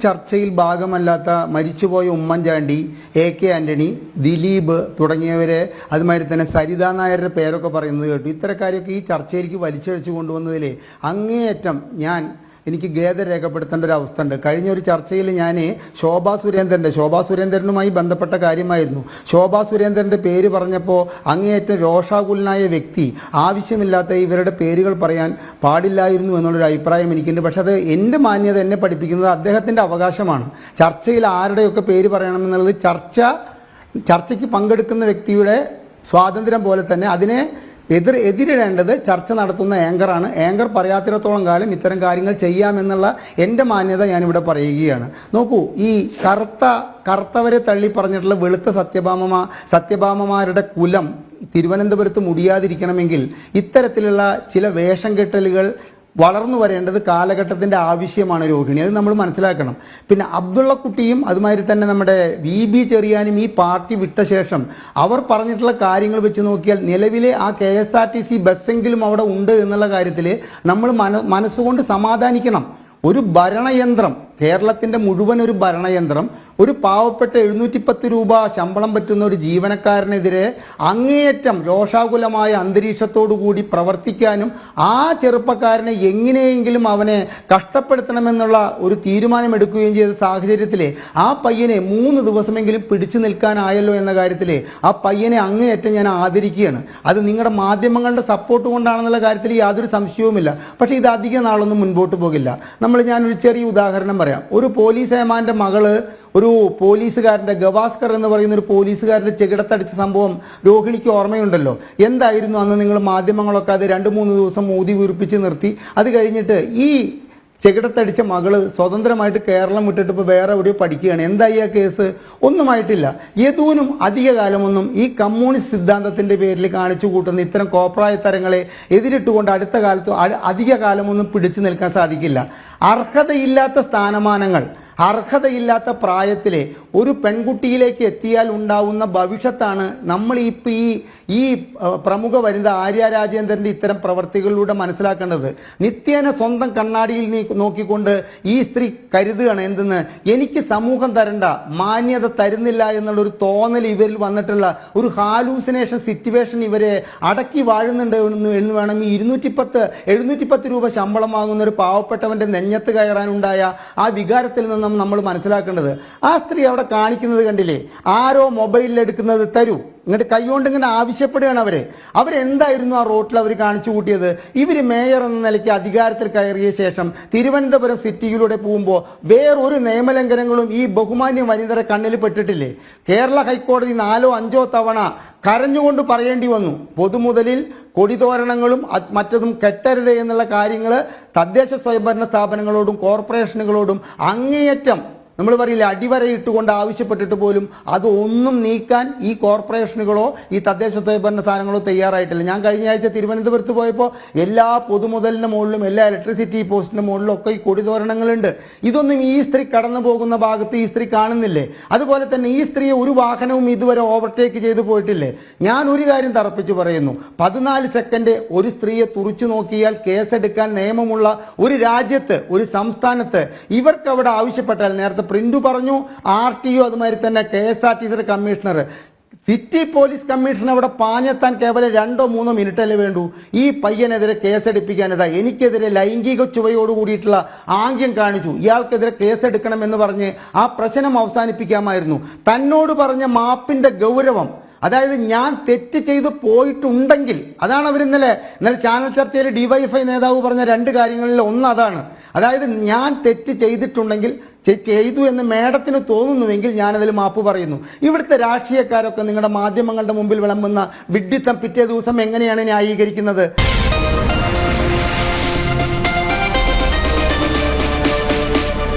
ചർച്ചയിൽ ഭാഗമല്ലാത്ത മരിച്ചുപോയ ഉമ്മൻചാണ്ടി, AK ആൻ്റണി, ദിലീപ് തുടങ്ങിയവരെ, അതുമാതിരി തന്നെ സരിത നായരുടെ പേരൊക്കെ പറയുന്നത് കേട്ടു. ഇത്തരക്കാരെയൊക്കെ ഈ ചർച്ചയിലേക്ക് വലിച്ചഴിച്ചു കൊണ്ടുവന്നതിലേ അങ്ങേയറ്റം എനിക്ക് ഖേദം രേഖപ്പെടുത്തേണ്ട ഒരു അവസ്ഥ ഉണ്ട്. കഴിഞ്ഞ ഒരു ചർച്ചയിൽ ഞാൻ ശോഭാ സുരേന്ദ്രനുമായി ബന്ധപ്പെട്ട കാര്യമായിരുന്നു. ശോഭാ സുരേന്ദ്രൻ്റെ പേര് പറഞ്ഞപ്പോൾ അങ്ങേയറ്റം രോഷാകുലനായ വ്യക്തി ആവശ്യമില്ലാത്ത ഇവരുടെ പേരുകൾ പറയാൻ പാടില്ലായിരുന്നു എന്നുള്ളൊരു അഭിപ്രായം എനിക്കുണ്ട്. പക്ഷെ അത് എൻ്റെ മാന്യത എന്നെ പഠിപ്പിക്കുന്നത് അദ്ദേഹത്തിൻ്റെ അവകാശമാണ്. ചർച്ചയിൽ ആരുടെയൊക്കെ പേര് പറയണമെന്നുള്ളത് ചർച്ചയ്ക്ക് പങ്കെടുക്കുന്ന വ്യക്തിയുടെ സ്വാതന്ത്ര്യം പോലെ തന്നെ അതിനെ എതിരിടേണ്ടത് ചർച്ച നടത്തുന്ന ആങ്കറാണ്. ആങ്കർ പറയാത്തിടത്തോളം കാലം ഇത്തരം കാര്യങ്ങൾ ചെയ്യാമെന്നുള്ള എൻ്റെ മാന്യത ഞാനിവിടെ പറയുകയാണ്. നോക്കൂ, ഈ കറുത്തവരെ തള്ളി പറഞ്ഞിട്ടുള്ള വെളുത്ത സത്യഭാമമാരുടെ കുലം തിരുവനന്തപുരത്ത് മുടിയാതിരിക്കണമെങ്കിൽ ഇത്തരത്തിലുള്ള ചില വേഷം കെട്ടലുകൾ വളർന്നു വരേണ്ടത് കാലഘട്ടത്തിൻ്റെ ആവശ്യമാണ് രോഹിണി. അത് നമ്മൾ മനസ്സിലാക്കണം. പിന്നെ അബ്ദുള്ളക്കുട്ടിയും അതുമാതിരി തന്നെ നമ്മുടെ VB ചെറിയാനും ഈ പാർട്ടി വിട്ട ശേഷം അവർ പറഞ്ഞിട്ടുള്ള കാര്യങ്ങൾ വെച്ച് നോക്കിയാൽ നിലവിലെ ആ KSRTC ബസ്സെങ്കിലും അവിടെ ഉണ്ട് എന്നുള്ള കാര്യത്തിൽ നമ്മൾ മനസ്സുകൊണ്ട് സമാധാനിക്കണം. ഒരു ഭരണയന്ത്രം, കേരളത്തിൻ്റെ മുഴുവൻ ഒരു ഭരണയന്ത്രം ഒരു പാവപ്പെട്ട 710 രൂപ ശമ്പളം പറ്റുന്ന ഒരു ജീവനക്കാരനെതിരെ അങ്ങേയറ്റം രോഷാകുലമായ അന്തരീക്ഷത്തോടു കൂടി പ്രവർത്തിക്കാനും ആ ചെറുപ്പക്കാരനെ എങ്ങനെയെങ്കിലും അവനെ കഷ്ടപ്പെടുത്തണമെന്നുള്ള ഒരു തീരുമാനമെടുക്കുകയും ചെയ്ത സാഹചര്യത്തിൽ ആ പയ്യനെ 3 ദിവസമെങ്കിലും പിടിച്ചു നിൽക്കാനായല്ലോ എന്ന കാര്യത്തിൽ ആ പയ്യനെ അങ്ങേയറ്റം ഞാൻ ആദരിക്കുകയാണ്. അത് നിങ്ങളുടെ മാധ്യമങ്ങളുടെ സപ്പോർട്ട് കൊണ്ടാണെന്നുള്ള കാര്യത്തിൽ യാതൊരു സംശയവുമില്ല. പക്ഷേ ഇത് അധിക നാളൊന്നും മുൻപോട്ട് പോകില്ല. ഞാനൊരു ചെറിയ ഉദാഹരണം പറയാം. ഒരു പോലീസ് ഏമാൻ്റെ മകള് ഒരു പോലീസുകാരൻ്റെ, ഗവാസ്കർ എന്ന് പറയുന്ന ഒരു പോലീസുകാരൻ്റെ ചെകിടത്തടിച്ച സംഭവം രോഹിണിക്ക് ഓർമ്മയുണ്ടല്ലോ. എന്തായിരുന്നു അന്ന് നിങ്ങൾ മാധ്യമങ്ങളൊക്കെ അത് 2-3 ദിവസം ഊതി വീർപ്പിച്ച് നിർത്തി. അത് കഴിഞ്ഞിട്ട് ഈ ചെകിടത്തടിച്ച മകള് സ്വതന്ത്രമായിട്ട് കേരളം വിട്ടിട്ട് ഇപ്പോൾ വേറെ എവിടെയോ പഠിക്കുകയാണ്. എന്തായി ആ കേസ്? ഒന്നുമായിട്ടില്ല. യദൂനും അധിക കാലമൊന്നും ഈ കമ്മ്യൂണിസ്റ്റ് സിദ്ധാന്തത്തിൻ്റെ പേരിൽ കാണിച്ചു കൂട്ടുന്ന ഇത്തരം കോപ്രായത്തരങ്ങളെ എതിരിട്ടുകൊണ്ട് അടുത്ത കാലത്ത് അധിക കാലമൊന്നും പിടിച്ചു നിൽക്കാൻ സാധിക്കില്ല. അർഹതയില്ലാത്ത സ്ഥാനമാനങ്ങൾ, അർഹതയില്ലാത്ത പ്രായത്തിലെ ഒരു പെൺകുട്ടിയിലേക്ക് എത്തിയാൽ ഉണ്ടാവുന്ന ഭവിഷ്യത്താണ് നമ്മൾ ഇപ്പോൾ ഈ പ്രമുഖ വനിത ആര്യ രാജേന്ദ്രൻ്റെ ഇത്തരം പ്രവർത്തികളിലൂടെ മനസ്സിലാക്കേണ്ടത്. നിത്യേന സ്വന്തം കണ്ണാടിയിൽ നോക്കിക്കൊണ്ട് ഈ സ്ത്രീ കരുതുകയാണ് എന്തെന്ന്, എനിക്ക് സമൂഹം തരണ്ട, മാന്യത തരുന്നില്ല എന്നുള്ളൊരു തോന്നൽ ഇവരിൽ വന്നിട്ടുള്ള ഒരു ഹാലൂസിനേഷൻ സിറ്റുവേഷൻ ഇവരെ അടക്കി വാഴുന്നുണ്ട് എന്ന് വേണം ഈ 710 രൂപ ശമ്പളം വാങ്ങുന്ന ഒരു പാവപ്പെട്ടവൻ്റെ നെഞ്ഞത്ത് കയറാനുണ്ടായ ആ വികാരത്തിൽ നിന്നും നമ്മൾ മനസ്സിലാക്കേണ്ടത്. ആ സ്ത്രീ അവിടെ കാണിക്കുന്നത് കണ്ടില്ലേ, ആരോ മൊബൈലിലെടുക്കുന്നത് തരൂ, എന്നിട്ട് കൈകൊണ്ട് ഇങ്ങനെ ആവശ്യപ്പെടുകയാണ് അവരെന്തായിരുന്നു ആ റോട്ടിൽ അവർ കാണിച്ചു കൂട്ടിയത്? ഇവർ മേയർ എന്ന നിലയ്ക്ക് അധികാരത്തിൽ കയറിയ ശേഷം തിരുവനന്തപുരം സിറ്റിയിലൂടെ പോകുമ്പോൾ വേറൊരു നിയമലംഘനങ്ങളും ഈ ബഹുമാന്യ വനിതരെ കണ്ണിൽ പെട്ടിട്ടില്ലേ? കേരള ഹൈക്കോടതി 4-5 തവണ കരഞ്ഞുകൊണ്ട് പറയേണ്ടി വന്നു, പൊതുമുതലിൽ കൊടിതോരണങ്ങളും മറ്റതും കെട്ടരുത് എന്നുള്ള കാര്യങ്ങൾ തദ്ദേശ സ്വയംഭരണ സ്ഥാപനങ്ങളോടും കോർപ്പറേഷനുകളോടും അങ്ങേയറ്റം നമ്മൾ പറയില്ല അടിവരയിട്ടുകൊണ്ട് ആവശ്യപ്പെട്ടിട്ട് പോലും അതൊന്നും നീക്കാൻ ഈ കോർപ്പറേഷനുകളോ ഈ തദ്ദേശ സ്വയംഭരണ സ്ഥാപനങ്ങളോ തയ്യാറായിട്ടില്ല. ഞാൻ കഴിഞ്ഞ ആഴ്ച തിരുവനന്തപുരത്ത് പോയപ്പോൾ എല്ലാ പൊതുമുതലിൻ്റെ മുകളിലും എല്ലാ ഇലക്ട്രിസിറ്റി പോസ്റ്റിൻ്റെ മുകളിലും ഒക്കെ ഈ കൊടിതോരണങ്ങളുണ്ട്. ഇതൊന്നും ഈ സ്ത്രീ കടന്നു പോകുന്ന ഭാഗത്ത് ഈ സ്ത്രീ കാണുന്നില്ലേ? അതുപോലെ തന്നെ ഈ സ്ത്രീയെ ഒരു വാഹനവും ഇതുവരെ ഓവർടേക്ക് ചെയ്തു പോയിട്ടില്ലേ? ഞാൻ ഒരു കാര്യം തറപ്പിച്ച് പറയുന്നു, 14 സെക്കൻഡ് ഒരു സ്ത്രീയെ തുറിച്ചു നോക്കിയാൽ കേസെടുക്കാൻ നിയമമുള്ള ഒരു രാജ്യത്ത്, ഒരു സംസ്ഥാനത്ത് ഇവർക്ക് അവിടെ ആവശ്യപ്പെട്ടാൽ, നേരത്തെ പ്രിന്റു പറഞ്ഞു, RTO അതുമാതിരി തന്നെ KSRTC commissioner, city police commissioner അവിടെ പാഞ്ഞെത്താൻ കേവലം 2-3 മിനിറ്റല്ലേ വേണ്ടൂ. ഈ പയ്യനെതിരെ കേസെടുപ്പിക്കാനിതാ എനിക്കെതിരെ ലൈംഗിക ചുവയോട് കൂടിയിട്ടുള്ള ആംഗ്യം കാണിച്ചു, ഇയാൾക്കെതിരെ കേസെടുക്കണമെന്ന് പറഞ്ഞ് ആ പ്രശ്നം അവസാനിപ്പിക്കാമായിരുന്നു. തന്നോട് പറഞ്ഞ മാപ്പിൻ്റെ ഗൗരവം, അതായത് ഞാൻ തെറ്റ് ചെയ്ത് പോയിട്ടുണ്ടെങ്കിൽ, അതാണ് അവർ ഇന്നലെ ചാനൽ ചർച്ചയിൽ DYFI നേതാവ് പറഞ്ഞ 2 കാര്യങ്ങളിൽ ഒന്ന് അതാണ്. അതായത് ഞാൻ തെറ്റ് ചെയ്തിട്ടുണ്ടെങ്കിൽ, ചെയ്തു എന്ന് മേഡത്തിന് തോന്നുന്നുവെങ്കിൽ ഞാനതിൽ മാപ്പ് പറയുന്നു. ഇവിടുത്തെ രാഷ്ട്രീയക്കാരൊക്കെ നിങ്ങളുടെ മാധ്യമങ്ങളുടെ മുമ്പിൽ വിളമ്പുന്ന വിഡ്ഢിത്തം പിറ്റേ ദിവസം എങ്ങനെയാണ് ന്യായീകരിക്കുന്നത്?